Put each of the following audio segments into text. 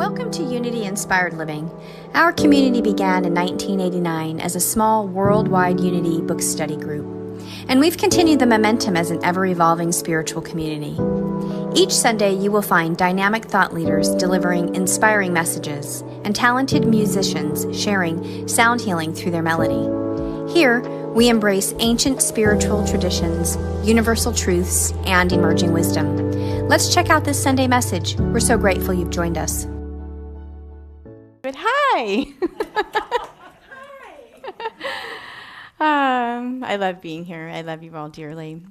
Welcome to Unity Inspired Living. Our community began in 1989 as a small worldwide Unity book study group, and we've continued the momentum as an ever-evolving spiritual community. Each Sunday, you will find dynamic thought leaders delivering inspiring messages and talented musicians sharing sound healing through their melody. Here, we embrace ancient spiritual traditions, universal truths, and emerging wisdom. Let's check out this Sunday message. We're so grateful you've joined us. But hi. I love being here. I love you all dearly.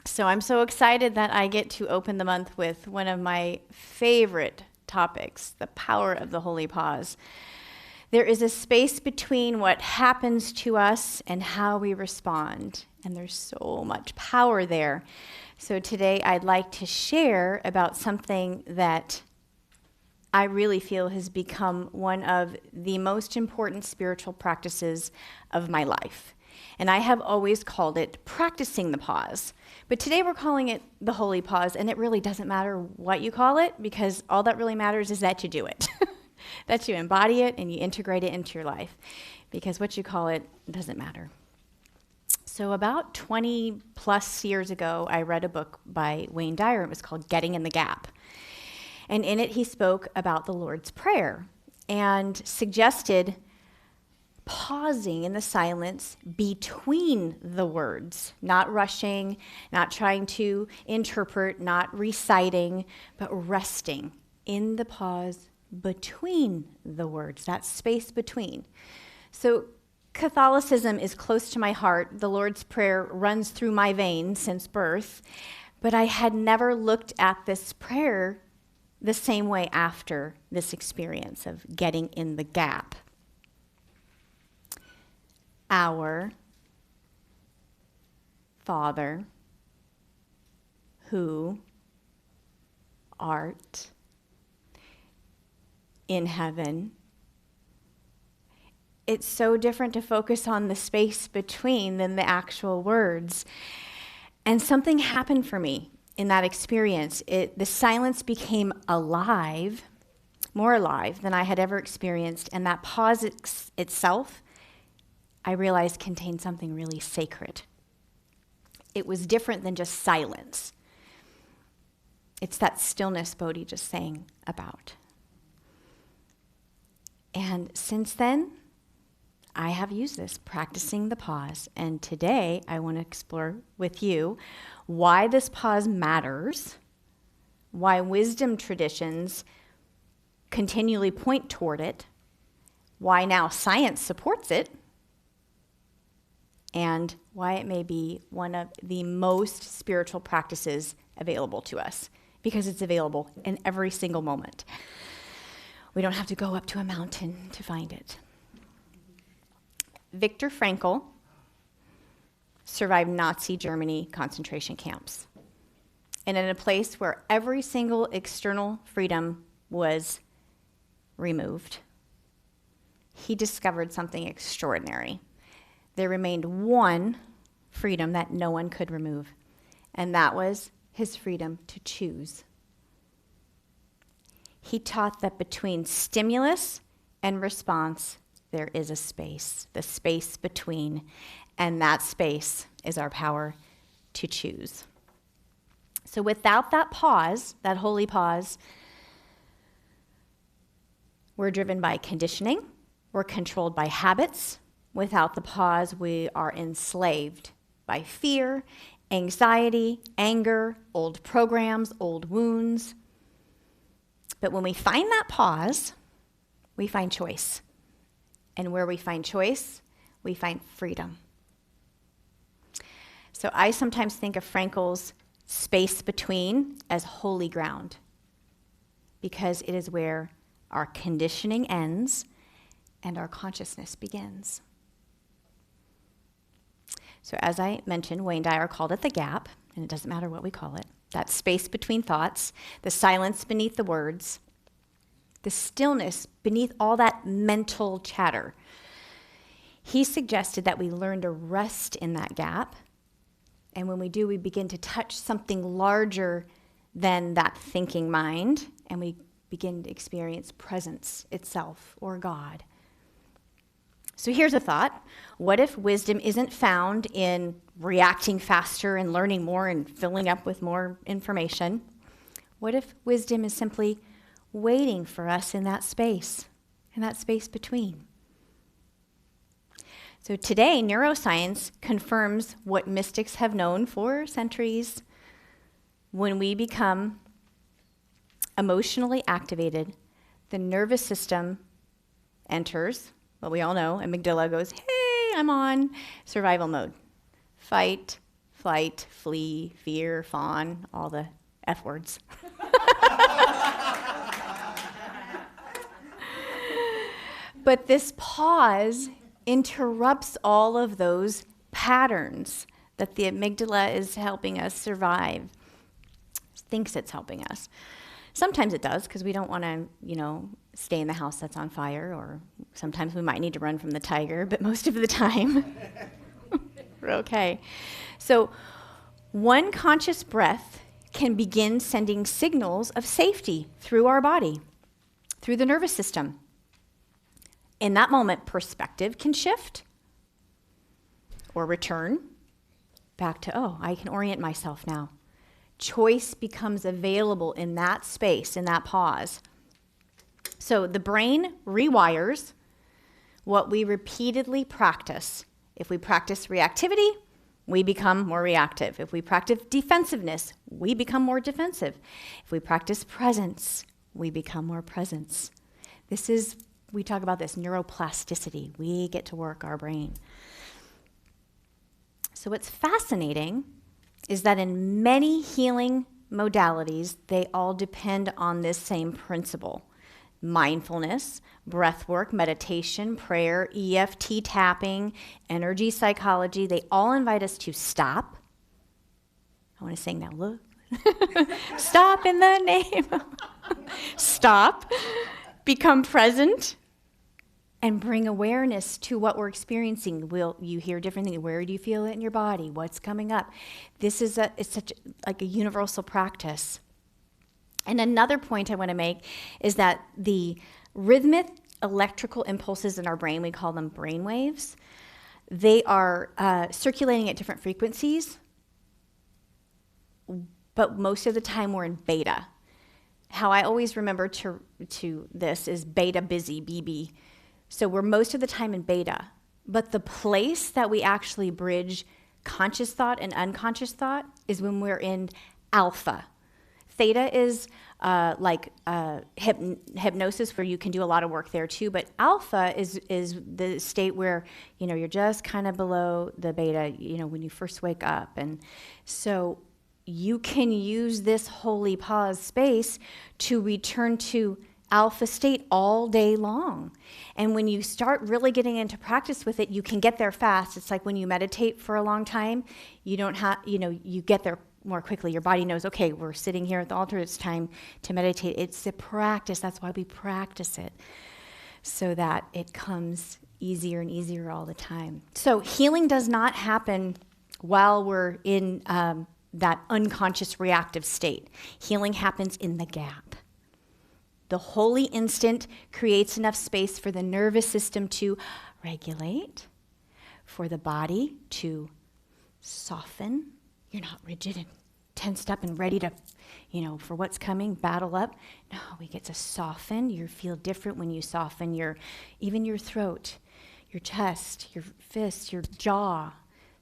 So I'm so excited that I get to open the month with one of my favorite topics, the power of the holy pause. There is a space between what happens to us and how we respond, and there's so much power there. So today I'd like to share about something that I really feel has become one of the most important spiritual practices of my life. And I have always called it practicing the pause. But today we're calling it the holy pause, and it really doesn't matter what you call it, because all that really matters is that you do it. That you embody it and you integrate it into your life. Because what you call it doesn't matter. So about 20 plus years ago, I read a book by Wayne Dyer. It was called Getting in the Gap. And in it, he spoke about the Lord's Prayer and suggested pausing in the silence between the words, not rushing, not trying to interpret, not reciting, but resting in the pause between the words, that space between. So Catholicism is close to my heart. The Lord's Prayer runs through my veins since birth, but I had never looked at this prayer the same way after this experience of getting in the gap. Our Father, who art in heaven. It's so different to focus on the space between than the actual words. And something happened for me in that experience. The silence became alive, more alive than I had ever experienced. And that pause itself, I realized, contained something really sacred. It was different than just silence. It's that stillness Bodhi just sang about. And since then, I have used this, practicing the pause. And today, I want to explore with you why this pause matters, why wisdom traditions continually point toward it, why now science supports it, and why it may be one of the most spiritual practices available to us, because it's available in every single moment. We don't have to go up to a mountain to find it. Viktor Frankl survived Nazi Germany concentration camps. And in a place where every single external freedom was removed, he discovered something extraordinary. There remained one freedom that no one could remove, and that was his freedom to choose. He taught that between stimulus and response, there is a space, the space between, and that space is our power to choose. So without that pause, that holy pause, we're driven by conditioning, we're controlled by habits. Without the pause, we are enslaved by fear, anxiety, anger, old programs, old wounds. But when we find that pause, we find choice. And where we find choice, we find freedom. So I sometimes think of Frankl's space between as holy ground, because it is where our conditioning ends and our consciousness begins. So as I mentioned, Wayne Dyer called it the gap, and it doesn't matter what we call it. That space between thoughts, the silence beneath the words, the stillness beneath all that mental chatter. He suggested that we learn to rest in that gap, and when we do, we begin to touch something larger than that thinking mind, and we begin to experience presence itself or God. So here's a thought. What if wisdom isn't found in reacting faster and learning more and filling up with more information? What if wisdom is simply waiting for us in that space between? So today, neuroscience confirms what mystics have known for centuries. When we become emotionally activated, the nervous system enters, what we all know, amygdala goes, hey, I'm on survival mode. Fight, flight, flee, fear, fawn, all the F words. But this pause interrupts all of those patterns that the amygdala is helping us survive, thinks it's helping us. Sometimes it does, because we don't want to, stay in the house that's on fire, or sometimes we might need to run from the tiger, but most of the time, we're okay. So one conscious breath can begin sending signals of safety through our body, through the nervous system. In that moment, perspective can shift or return back to, oh, I can orient myself now. Choice becomes available in that space, in that pause. So the brain rewires what we repeatedly practice. If we practice reactivity, we become more reactive. If we practice defensiveness, we become more defensive. If we practice presence, we become more presence. We talk about this neuroplasticity. We get to work our brain. So what's fascinating is that in many healing modalities, they all depend on this same principle. Mindfulness, breath work, meditation, prayer, EFT tapping, energy psychology, they all invite us to stop. I want to sing now, look. Stop in the name. Stop, become present, and bring awareness to what we're experiencing. Will you hear different things? Where do you feel it in your body? What's coming up? It's such like a universal practice. And another point I want to make is that the rhythmic electrical impulses in our brain, we call them brain waves, they are circulating at different frequencies, but most of the time we're in beta. How I always remember to this is beta busy, BB. So we're most of the time in beta, but the place that we actually bridge conscious thought and unconscious thought is when we're in alpha. Theta is hypnosis, where you can do a lot of work there too, but alpha is the state where, you're just kind of below the beta, when you first wake up. And so you can use this holy pause space to return to alpha state all day long. And when you start really getting into practice with it, you can get there fast. It's like when you meditate for a long time, you get there more quickly. Your body knows, okay, we're sitting here at the altar, it's time to meditate. It's a practice. That's why we practice it, so that it comes easier and easier all the time. So healing does not happen while we're in that unconscious reactive state. Healing happens in the gap. The holy instant creates enough space for the nervous system to regulate, for the body to soften. You're not rigid and tensed up and ready to, for what's coming, battle up. No, we get to soften. You feel different when you soften even your throat, your chest, your fists, your jaw.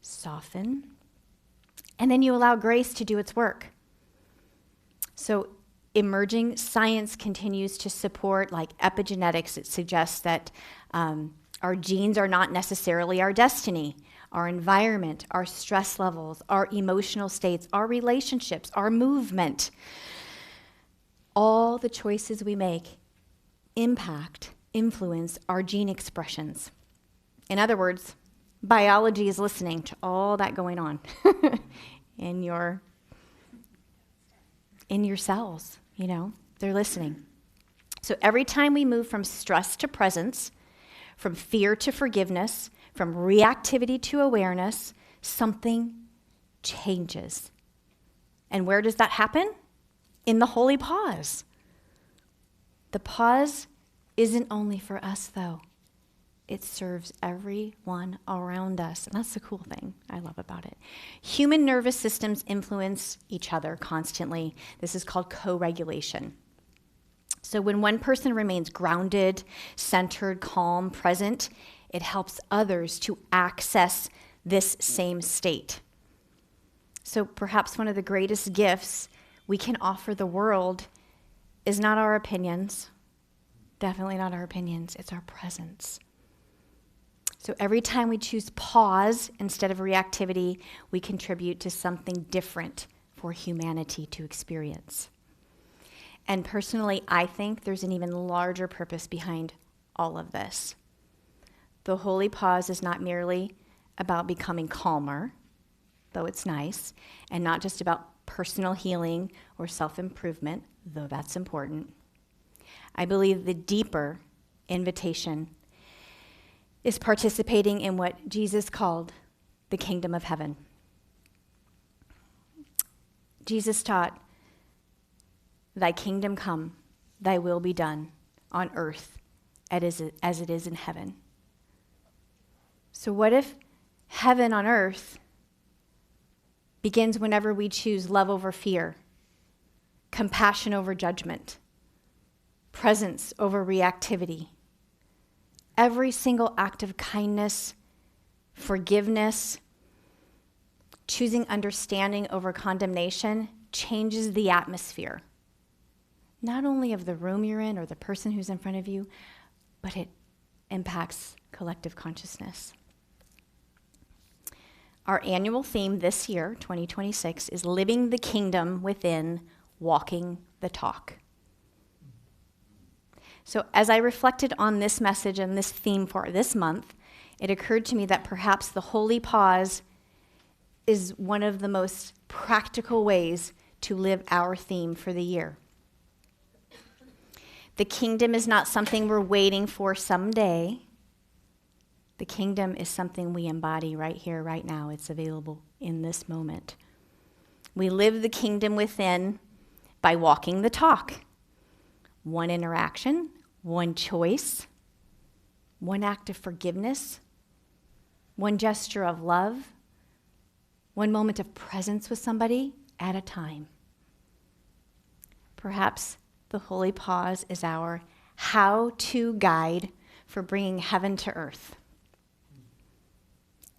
Soften. And then you allow grace to do its work. So emerging science continues to support, like epigenetics. It suggests that our genes are not necessarily our destiny. Our environment, our stress levels, our emotional states, our relationships, our movement, all the choices we make influence our gene expressions. In other words, biology is listening to all that going on in your cells, they're listening. So every time we move from stress to presence, from fear to forgiveness, from reactivity to awareness, something changes. And where does that happen? In the holy pause. The pause isn't only for us, though. It serves everyone around us. And that's the cool thing I love about it. Human nervous systems influence each other constantly. This is called co-regulation. So when one person remains grounded, centered, calm, present, it helps others to access this same state. So perhaps one of the greatest gifts we can offer the world is not our opinions, definitely not our opinions, it's our presence. So every time we choose pause instead of reactivity, we contribute to something different for humanity to experience. And personally, I think there's an even larger purpose behind all of this. The holy pause is not merely about becoming calmer, though it's nice, and not just about personal healing or self-improvement, though that's important. I believe the deeper invitation is participating in what Jesus called the kingdom of heaven. Jesus taught, "Thy kingdom come, thy will be done on earth as it is in heaven." So what if heaven on earth begins whenever we choose love over fear, compassion over judgment, presence over reactivity? Every single act of kindness, forgiveness, choosing understanding over condemnation changes the atmosphere, not only of the room you're in or the person who's in front of you, but it impacts collective consciousness. Our annual theme this year, 2026, is Living the Kingdom Within, Walking the Talk. So as I reflected on this message and this theme for this month, it occurred to me that perhaps the holy pause is one of the most practical ways to live our theme for the year. The kingdom is not something we're waiting for someday. The kingdom is something we embody right here, right now. It's available in this moment. We live the kingdom within by walking the talk. One interaction, one choice, one act of forgiveness, one gesture of love, one moment of presence with somebody at a time. Perhaps the holy pause is our how-to guide for bringing heaven to earth.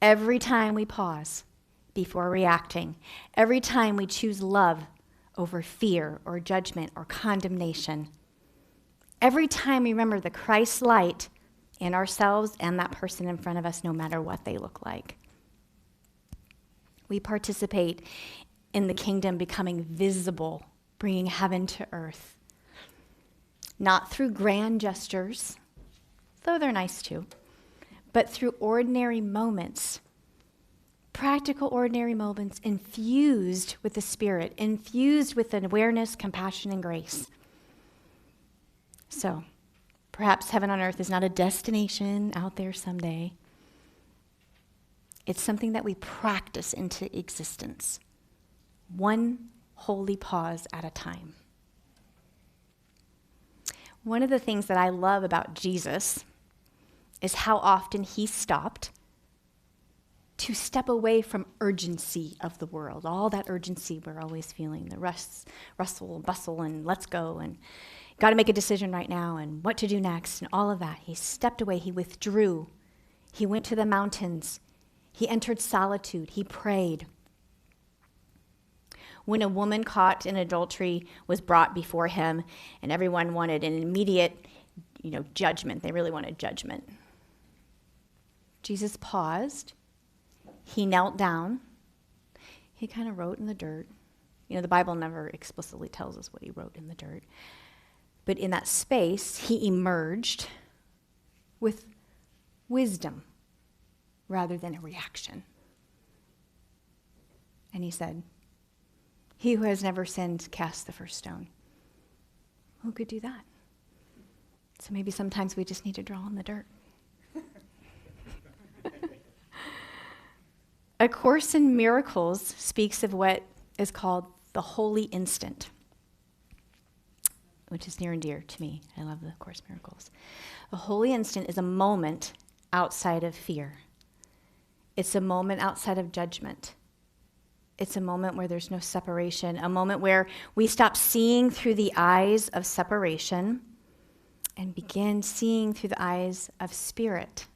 Every time we pause before reacting, every time we choose love over fear or judgment or condemnation, every time we remember the Christ light in ourselves and that person in front of us, no matter what they look like, we participate in the kingdom becoming visible, bringing heaven to earth. Not through grand gestures, though they're nice too, but through ordinary moments, practical ordinary moments infused with the Spirit, infused with an awareness, compassion, and grace. So, perhaps heaven on earth is not a destination out there someday. It's something that we practice into existence, one holy pause at a time. One of the things that I love about Jesus is how often he stopped to step away from urgency of the world, all that urgency we're always feeling, the rustle, bustle, and let's go, and got to make a decision right now, and what to do next, and all of that. He stepped away, he withdrew, he went to the mountains, he entered solitude, he prayed. When a woman caught in adultery was brought before him, and everyone wanted an immediate, judgment, they really wanted judgment. Jesus paused, he knelt down, he kind of wrote in the dirt. The Bible never explicitly tells us what he wrote in the dirt. But in that space, he emerged with wisdom rather than a reaction. And he said, "He who has never sinned, cast the first stone." Who could do that? So maybe sometimes we just need to draw in the dirt. A Course in Miracles speaks of what is called the holy instant. which is near and dear to me. I love the Course in Miracles. The holy instant is a moment outside of fear. It's a moment outside of judgment. It's a moment where there's no separation, a moment where we stop seeing through the eyes of separation and begin seeing through the eyes of spirit.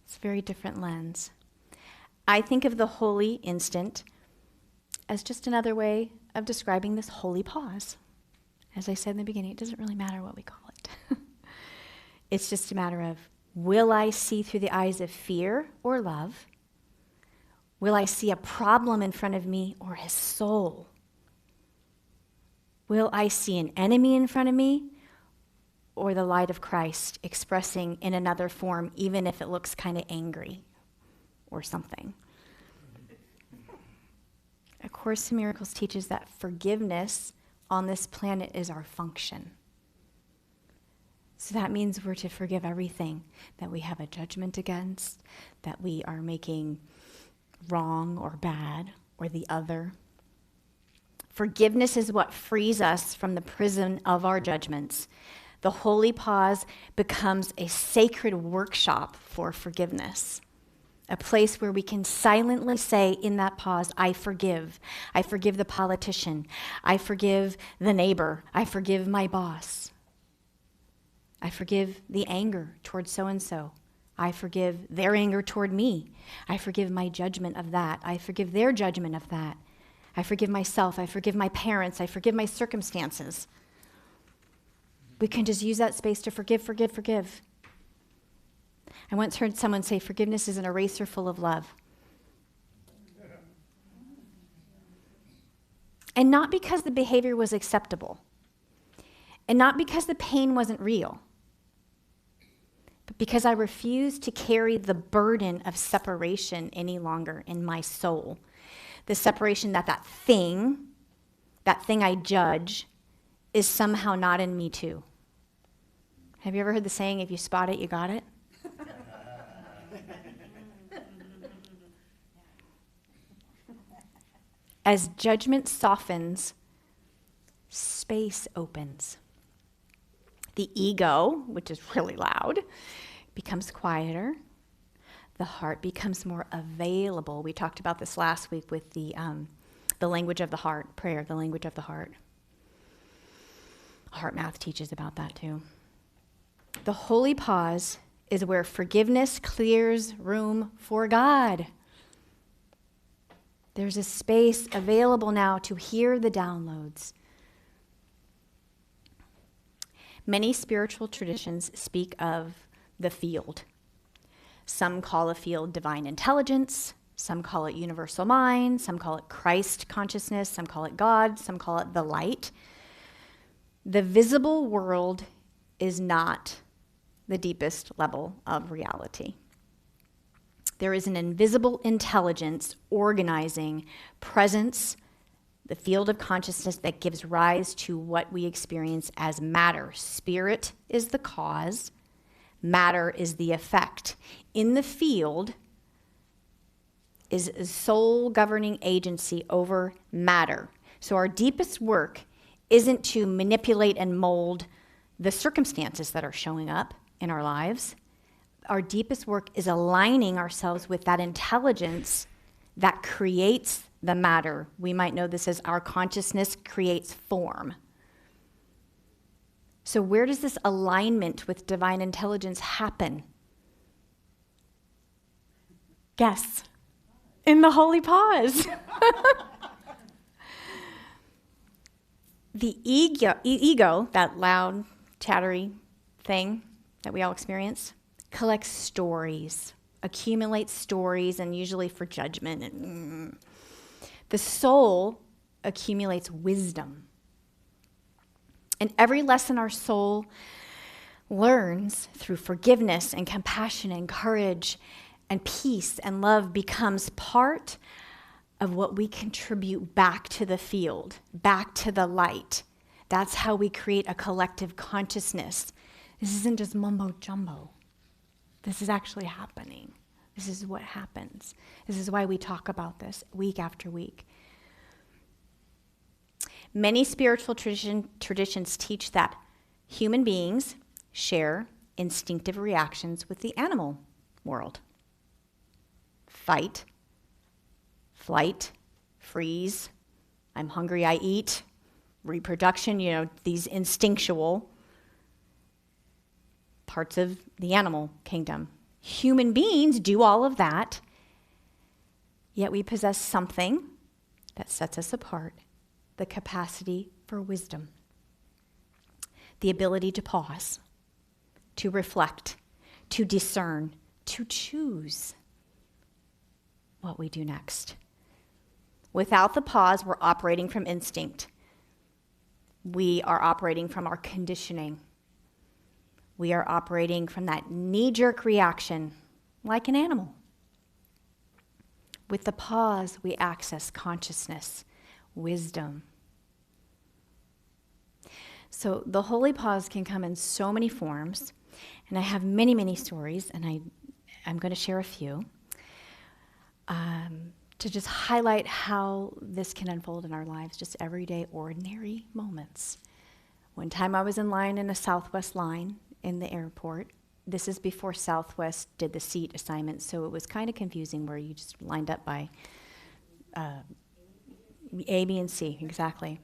It's a very different lens. I think of the holy instant as just another way of describing this holy pause. As I said in the beginning, it doesn't really matter what we call it. It's just a matter of, will I see through the eyes of fear or love? Will I see a problem in front of me or his soul? Will I see an enemy in front of me or the light of Christ expressing in another form, even if it looks kind of angry or something? A Course in Miracles teaches that forgiveness on this planet is our function. So that means we're to forgive everything that we have a judgment against, that we are making wrong or bad or the other. Forgiveness is what frees us from the prison of our judgments. The holy pause becomes a sacred workshop for forgiveness, a place where we can silently say in that pause, I forgive. I forgive the politician. I forgive the neighbor. I forgive my boss. I forgive the anger toward so-and-so. I forgive their anger toward me. I forgive my judgment of that. I forgive their judgment of that. I forgive myself. I forgive my parents. I forgive my circumstances. We can just use that space to forgive, forgive, forgive. I once heard someone say, forgiveness is an eraser full of love. And not because the behavior was acceptable, and not because the pain wasn't real, but because I refused to carry the burden of separation any longer in my soul. The separation that thing I judge, is somehow not in me too. Have you ever heard the saying, if you spot it, you got it? As judgment softens, space opens. The ego, which is really loud, becomes quieter. The heart becomes more available. We talked about this last week with the language of the heart, prayer, the language of the heart. Heart Math teaches about that too. The holy pause is where forgiveness clears room for God. There's a space available now to hear the downloads. Many spiritual traditions speak of the field. Some call a field divine intelligence, some call it universal mind, some call it Christ consciousness, some call it God, some call it the light. The visible world is not the deepest level of reality. There is an invisible intelligence organizing presence, the field of consciousness that gives rise to what we experience as matter. Spirit is the cause, matter is the effect. In the field is a sole governing agency over matter. So our deepest work isn't to manipulate and mold the circumstances that are showing up in our lives. Our deepest work is aligning ourselves with that intelligence that creates the matter. We might know this as our consciousness creates form. So where does this alignment with divine intelligence happen? Guess. In the holy pause. The ego, that loud, chattery thing that we all experience, collects stories, accumulates stories, and usually for judgment. The soul accumulates wisdom. And every lesson our soul learns through forgiveness and compassion and courage and peace and love becomes part of what we contribute back to the field, back to the light. That's how we create a collective consciousness. This isn't just mumbo jumbo. This is actually happening. This is what happens. This is why we talk about this week after week. Many spiritual traditions teach that human beings share instinctive reactions with the animal world. Fight, flight, freeze, I'm hungry, I eat, reproduction, these instinctual parts of the animal kingdom. Human beings do all of that, yet we possess something that sets us apart, the capacity for wisdom, the ability to pause, to reflect, to discern, to choose what we do next. Without the pause, we're operating from instinct. We are operating from our conditioning. We are operating from that knee-jerk reaction, like an animal. With the pause, we access consciousness, wisdom. So the holy pause can come in so many forms, and I have many, many stories, and I'm going to share a few to just highlight how this can unfold in our lives, just everyday, ordinary moments. One time I was in line in a Southwest line in the airport. This is before Southwest did the seat assignment, so it was kind of confusing where you just lined up by A, B, and C, exactly.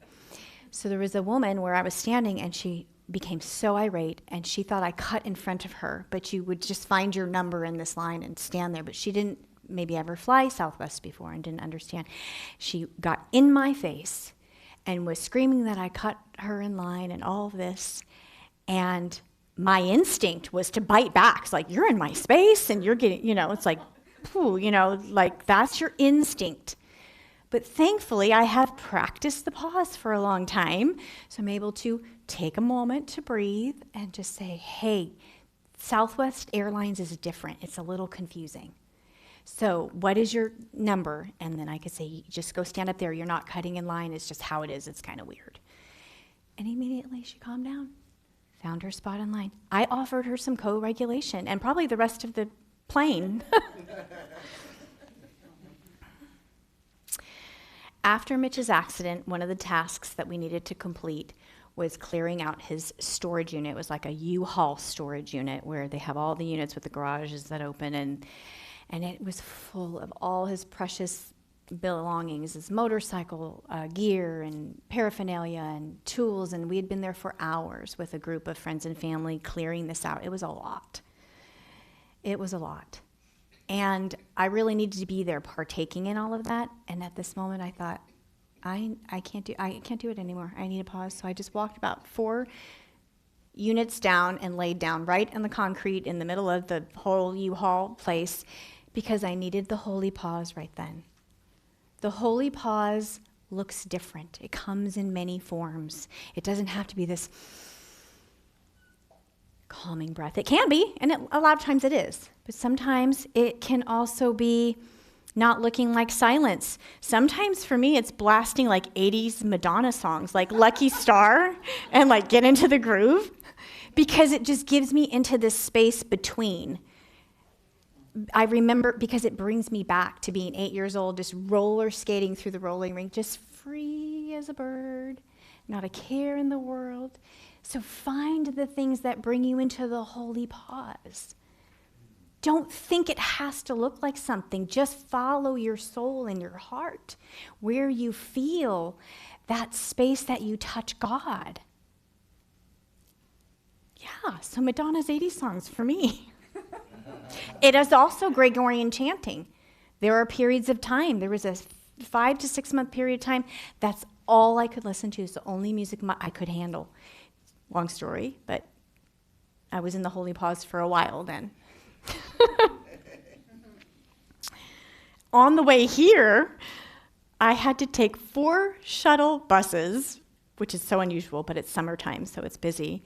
So there was a woman where I was standing, and she became so irate, and she thought I cut in front of her, but you would just find your number in this line and stand there, but she didn't maybe ever fly Southwest before and didn't understand. She got in my face and was screaming that I cut her in line and all of this, and my instinct was to bite back. It's like, you're in my space, and you're getting, it's like, like that's your instinct. But thankfully, I have practiced the pause for a long time, so I'm able to take a moment to breathe and just say, hey, Southwest Airlines is different. It's a little confusing. So what is your number? And then I could say, just go stand up there. You're not cutting in line. It's just how it is. It's kind of weird. And immediately she calmed down, found her spot in line. I offered her some co-regulation and probably the rest of the plane. After Mitch's accident, one of the tasks that we needed to complete was clearing out his storage unit. It was like a U-Haul storage unit where they have all the units with the garages that open, and it was full of all his precious belongings, his motorcycle gear and paraphernalia and tools, and we had been there for hours with a group of friends and family clearing this out. It was a lot. It was a lot. And I really needed to be there partaking in all of that, and at this moment I thought, I can't do it anymore. I need a pause. So I just walked about 4 units down and laid down right on the concrete in the middle of the whole U-Haul place because I needed the holy pause right then. The holy pause looks different. It comes in many forms. It doesn't have to be this calming breath. It can be, and a lot of times it is. But sometimes it can also be not looking like silence. Sometimes for me, it's blasting like 80s Madonna songs, like Lucky Star, and like Get Into the Groove, because it just gives me into this space between. I remember, because it brings me back to being 8 years old, just roller skating through the rolling rink, just free as a bird, not a care in the world. So find the things that bring you into the holy pause. Don't think it has to look like something. Just follow your soul and your heart, where you feel that space that you touch God. Yeah, so Madonna's 80s songs for me. It is also Gregorian chanting. There are periods of time. There was a 5 to 6 month period of time. That's all I could listen to. It's the only music I could handle. Long story, but I was in the holy pause for a while then. On the way here, I had to take 4 shuttle buses, which is so unusual, but it's summertime, so it's busy.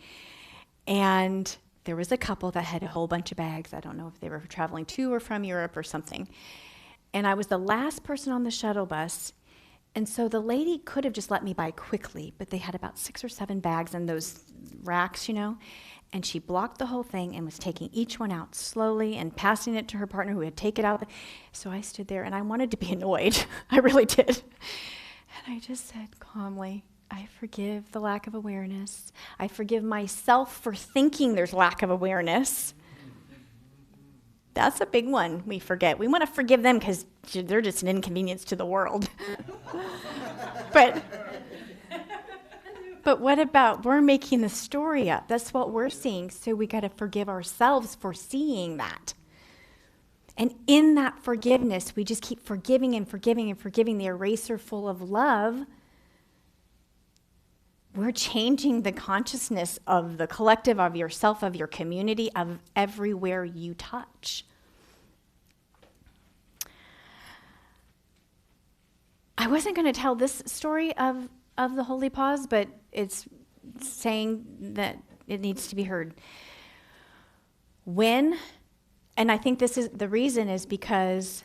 And there was a couple that had a whole bunch of bags. I don't know if they were traveling to or from Europe or something. And I was the last person on the shuttle bus. And so the lady could have just let me by quickly, but they had about 6 or 7 bags in those racks, and she blocked the whole thing and was taking each one out slowly and passing it to her partner who had taken it out. So I stood there, and I wanted to be annoyed. I really did. And I just said calmly, I forgive the lack of awareness. I forgive myself for thinking there's lack of awareness. That's a big one we forget. We want to forgive them because they're just an inconvenience to the world. But what about we're making the story up? That's what we're seeing. So we got to forgive ourselves for seeing that. And in that forgiveness, we just keep forgiving and forgiving and forgiving, the eraser full of love. We're changing the consciousness of the collective, of yourself, of your community, of everywhere you touch. I wasn't going to tell this story of the Holy Pause, but it's saying that it needs to be heard. And I think this is the reason is because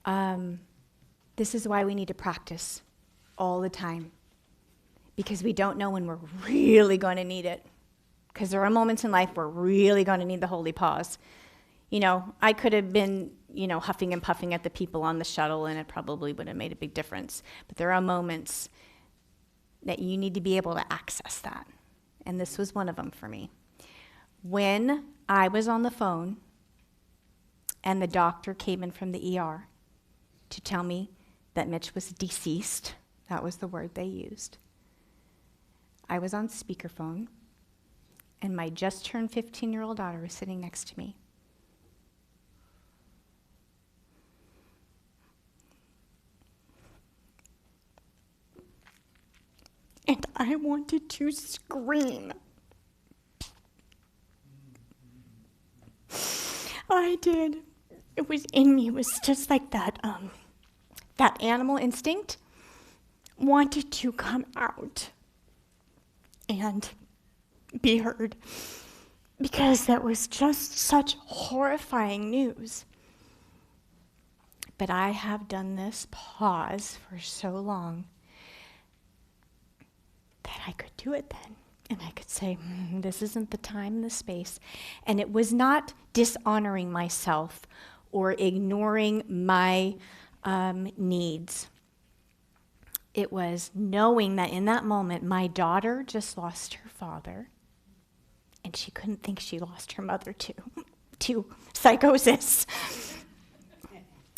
this is why we need to practice all the time. Because we don't know when we're really going to need it. Because there are moments in life we're really going to need the Holy Pause. I could have been, huffing and puffing at the people on the shuttle, and it probably would have made a big difference. But there are moments that you need to be able to access that. And this was one of them for me. When I was on the phone, and the doctor came in from the ER to tell me that Mitch was deceased, that was the word they used. I was on speakerphone, and my just-turned 15-year-old daughter was sitting next to me. And I wanted to scream. I did. It was in me. It was just like that animal instinct wanted to come out and be heard, because that was just such horrifying news. But I have done this pause for so long that I could do it then. And I could say, this isn't the time and the space. And it was not dishonoring myself or ignoring my needs. It was knowing that in that moment, my daughter just lost her father, and she couldn't think she lost her mother too, to psychosis.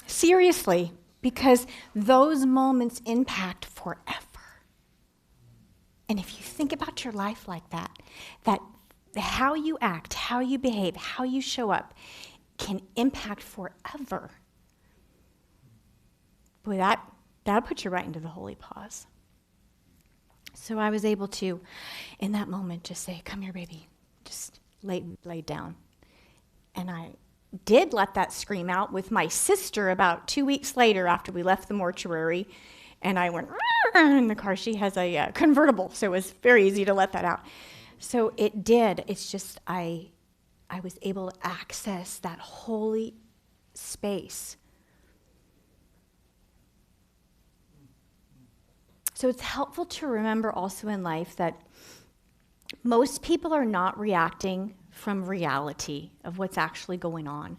Seriously, because those moments impact forever. And if you think about your life like that how you act, how you behave, how you show up can impact forever. Boy, that'll put you right into the Holy Pause. So I was able to, in that moment, just say, come here, baby. Just lay down. And I did let that scream out with my sister about 2 weeks later after we left the mortuary. And I went in the car. She has a convertible, so it was very easy to let that out. So it did. It's just I was able to access that holy space. So it's helpful to remember also in life that most people are not reacting from reality of what's actually going on.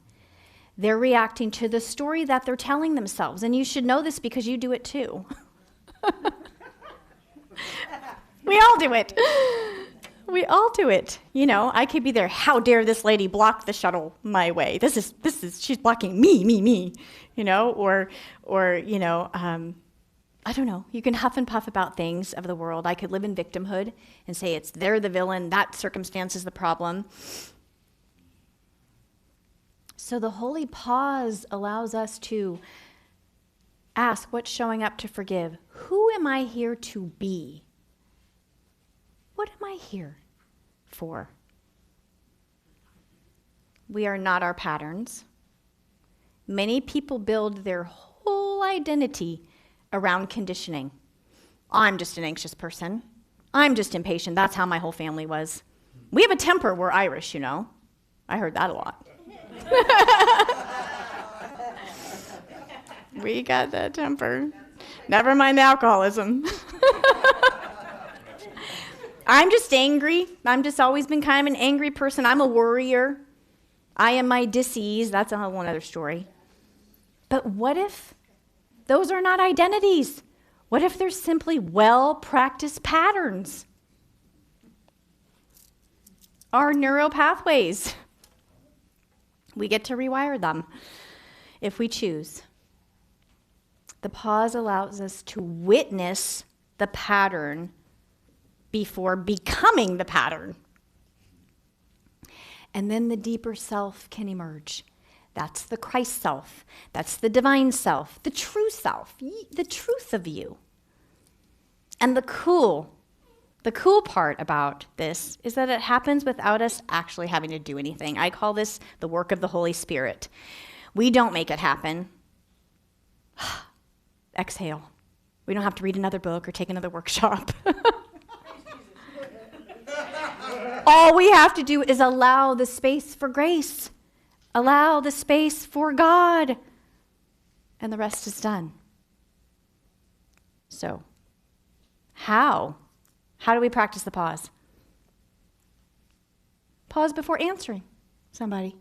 They're reacting to the story that they're telling themselves. And you should know this because you do it too. We all do it. We all do it. I could be there. How dare this lady block the shuttle my way? This is, she's blocking me, or I don't know. You can huff and puff about things of the world. I could live in victimhood and say they're the villain, that circumstance is the problem. So the Holy Pause allows us to ask, what's showing up to forgive? Who am I here to be? What am I here for? We are not our patterns. Many people build their whole identity around conditioning. I'm just an anxious person. I'm just impatient. That's how my whole family was. We have a temper. We're Irish, I heard that a lot. We got that temper. Never mind the alcoholism. I'm just angry. I'm just always been kind of an angry person. I'm a worrier. I am my dis-ease. That's a whole other story. But what if those are not identities? What if there's simply well-practiced patterns? Our neural pathways. We get to rewire them if we choose. The pause allows us to witness the pattern before becoming the pattern. And then the deeper self can emerge. That's the Christ self. That's the divine self, the true self, the truth of you. And the cool part about this is that it happens without us actually having to do anything. I call this the work of the Holy Spirit. We don't make it happen. Exhale. We don't have to read another book or take another workshop. All we have to do is allow the space for grace. Allow the space for God. And the rest is done. So, how? How do we practice the pause? Pause before answering somebody.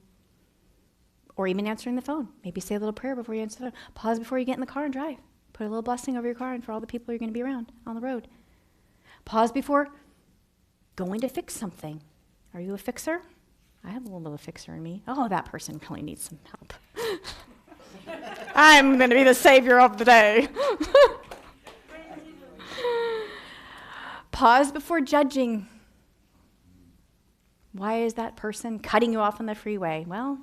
Or even answering the phone. Maybe say a little prayer before you answer the phone. Pause before you get in the car and drive. Put a little blessing over your car and for all the people you're going to be around on the road. Pause before going to fix something. Are you a fixer? I have a little bit of a fixer in me. Oh, that person really needs some help. I'm going to be the savior of the day. Pause before judging. Why is that person cutting you off on the freeway? Well,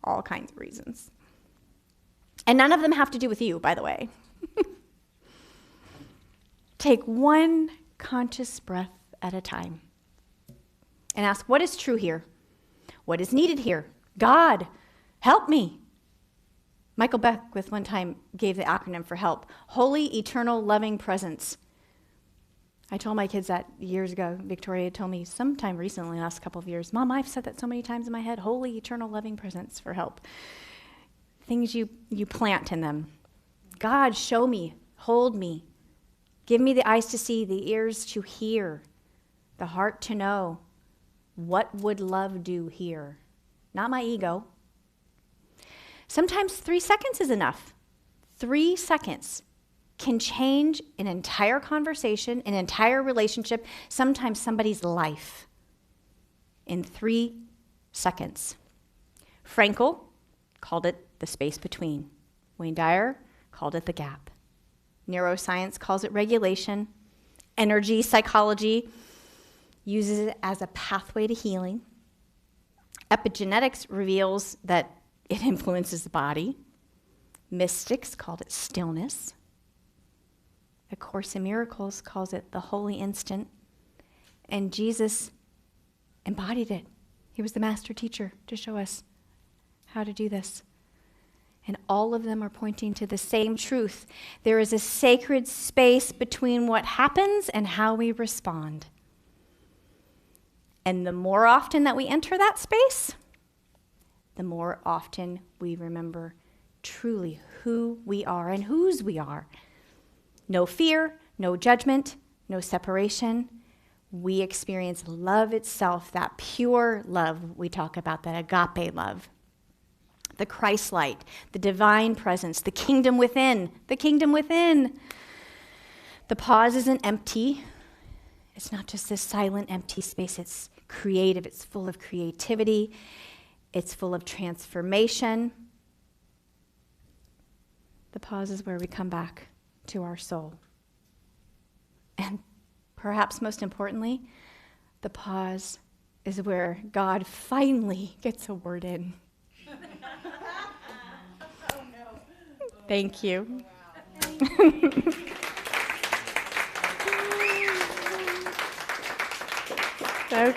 all kinds of reasons. And none of them have to do with you, by the way. Take one conscious breath at a time and ask, what is true here? What is needed here? God, help me. Michael Beckwith one time gave the acronym for HELP, Holy Eternal Loving Presence. I told my kids that years ago. Victoria told me sometime recently, the last couple of years, Mom, I've said that so many times in my head, Holy Eternal Loving Presence for help. Things you plant in them. God, show me, hold me. Give me the eyes to see, the ears to hear, the heart to know. What would love do here? Not my ego. Sometimes 3 seconds is enough. 3 seconds can change an entire conversation, an entire relationship, sometimes somebody's life in 3 seconds. Frankl called it the space between. Wayne Dyer called it the gap. Neuroscience calls it regulation. Energy psychology uses it as a pathway to healing. Epigenetics reveals that it influences the body. Mystics called it stillness. A Course in Miracles calls it the holy instant. And Jesus embodied it. He was the master teacher to show us how to do this. And all of them are pointing to the same truth. There is a sacred space between what happens and how we respond. And the more often that we enter that space, the more often we remember truly who we are and whose we are. No fear, no judgment, no separation. We experience love itself, that pure love we talk about, that agape love. The Christ light, the divine presence, the kingdom within, the kingdom within. The pause isn't empty. It's not just this silent, empty space. It's creative. It's full of creativity. It's full of transformation. The pause is where we come back to our soul. And perhaps most importantly, the pause is where God finally gets a word in. Oh, no. Thank you. Wow. Okay.